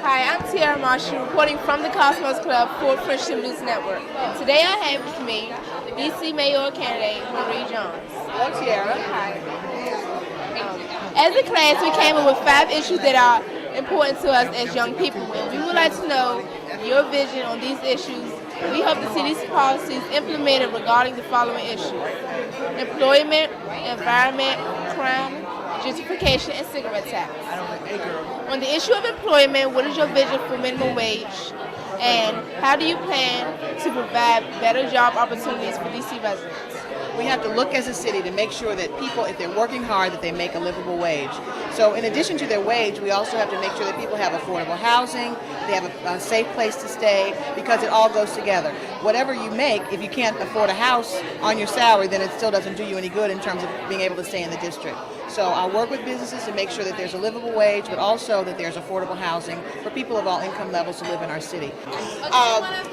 Hi, I'm Tiara Marshall, reporting from the Cosmos Club for Friendship News Network. Today I have with me the DC mayoral candidate, Marie Jones. Hello, Tiara. Hi. As a class, we came up with 5 issues that are important to us as young people, and we would like to know your vision on these issues. We hope to see these policies implemented regarding the following issues: employment, environment, crime, gentrification, and cigarette tax. On the issue of employment, what is your vision for minimum wage? And how do you plan to provide better job opportunities for DC residents? We have to look as a city to make sure that people, if they're working hard, that they make a livable wage. So in addition to their wage, we also have to make sure that people have affordable housing, they have a safe place to stay, because it all goes together. Whatever you make, if you can't afford a house on your salary, then it still doesn't do you any good in terms of being able to stay in the district. So I'll work with businesses to make sure that there's a livable wage, but also that there's affordable housing for people of all income levels to live in our city.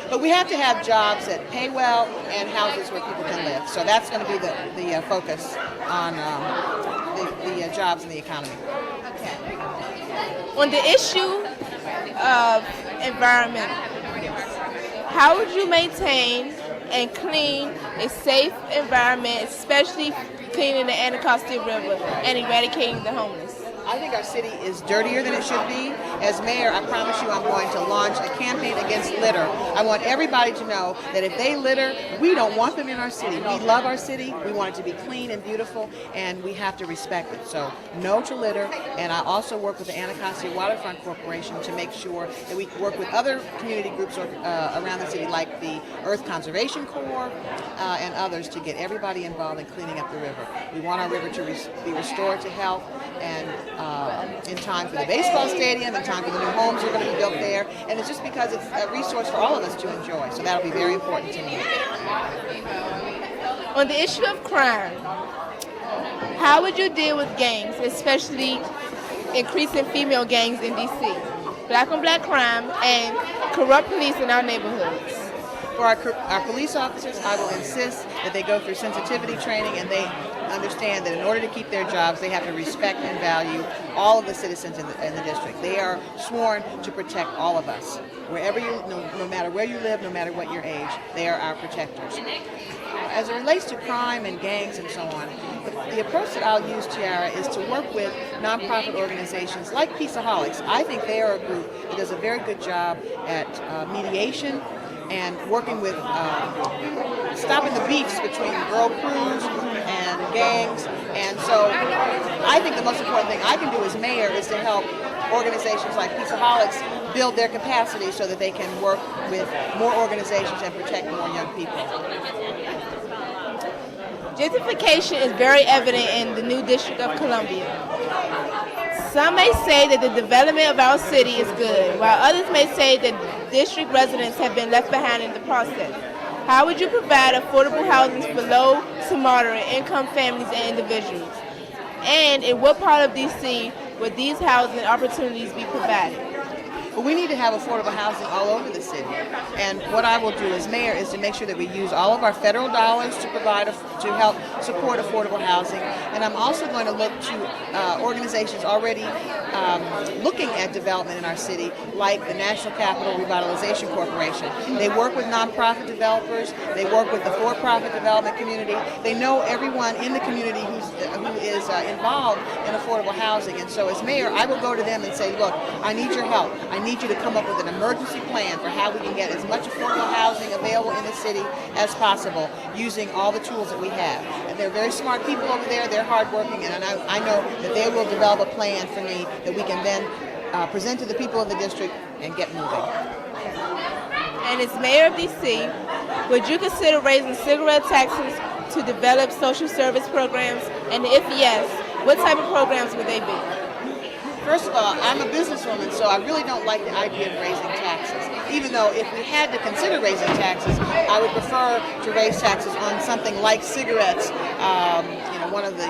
But we have to have jobs that pay well and houses where people can live. So that's going to be the focus on the jobs in the economy. Okay. On the issue of environment, how would you maintain and clean a safe environment, especially cleaning the Anacostia River and eradicating the homeless? I think our city is dirtier than it should be. As mayor, I promise you I'm going to launch a campaign against litter. I want everybody to know that if they litter, we don't want them in our city. We love our city. We want it to be clean and beautiful, and we have to respect it. So no to litter. And I also work with the Anacostia Waterfront Corporation to make sure that we work with other community groups around the city, like the Earth Conservation Corps and others, to get everybody involved in cleaning up the river. We want our river to be restored to health, and in time for the baseball stadium, in time for the new homes that are going to be built there, and it's just because it's a resource for all of us to enjoy. So that'll be very important to me. On the issue of crime, how would you deal with gangs, especially increasing female gangs in DC, black on black crime, and corrupt police in our neighborhoods? For our police officers, I will insist that they go through sensitivity training and they understand that in order to keep their jobs, they have to respect and value all of the citizens in the district. They are sworn to protect all of us. Wherever no matter where you live, no matter what your age, they are our protectors. As it relates to crime and gangs and so on, the approach that I'll use, Tiara, is to work with nonprofit organizations like Peaceaholics. I think they are a group that does a very good job at mediation and working with stopping the beefs between girl crews and gangs. And so I think the most important thing I can do as mayor is to help organizations like Peaceaholics build their capacity so that they can work with more organizations and protect more young people. Gentrification is very evident in the new District of Columbia. Some may say that the development of our city is good, while others may say that district residents have been left behind in the process. How would you provide affordable housing for low to moderate income families and individuals? And in what part of DC would these housing opportunities be provided? But we need to have affordable housing all over the city. And what I will do as mayor is to make sure that we use all of our federal dollars to to help support affordable housing. And I'm also going to look to organizations already looking at development in our city, like the National Capital Revitalization Corporation. They work with nonprofit developers. They work with the for-profit development community. They know everyone in the community who is involved in affordable housing. And so as mayor, I will go to them and say, look, I need your help. I need you to come up with an emergency plan for how we can get as much affordable housing available in the city as possible using all the tools that we have. And they're very smart people over there. They're hardworking, and I know that they will develop a plan for me that we can then present to the people of the district and get moving. And as mayor of DC, would you consider raising cigarette taxes to develop social service programs? And if yes, what type of programs would they be? First of all, I'm a businesswoman, so I really don't like the idea of raising taxes. Even though if we had to consider raising taxes, I would prefer to raise taxes on something like cigarettes, one of the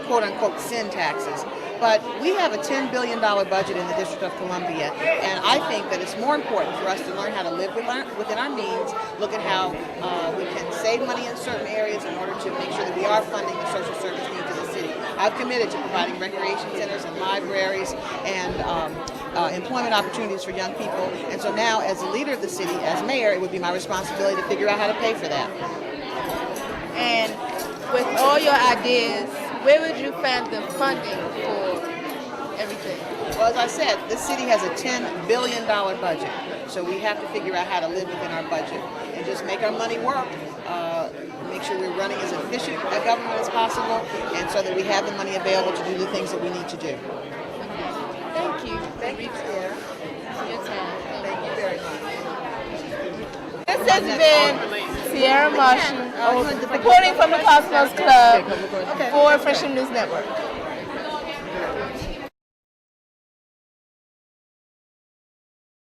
quote-unquote sin taxes. But we have a $10 billion budget in the District of Columbia, and I think that it's more important for us to learn how to live within our means, look at how we can save money in certain areas in order to make sure that we are funding the social service needs of the city. I've committed to providing recreation centers and libraries and employment opportunities for young people. And so now, as a leader of the city, as mayor, it would be my responsibility to figure out how to pay for that. And with all your ideas, where would you find the funding for everything? Well, as I said, this city has a $10 billion budget, so we have to figure out how to live within our budget and just make our money work, make sure we're running as efficient a government as possible, and so that we have the money available to do the things that we need to do. Thank you. Thank you, Sierra. Your time. Thank you very much. This has been Sierra Marshall reporting from the Cosmos Club for Freshman News Network.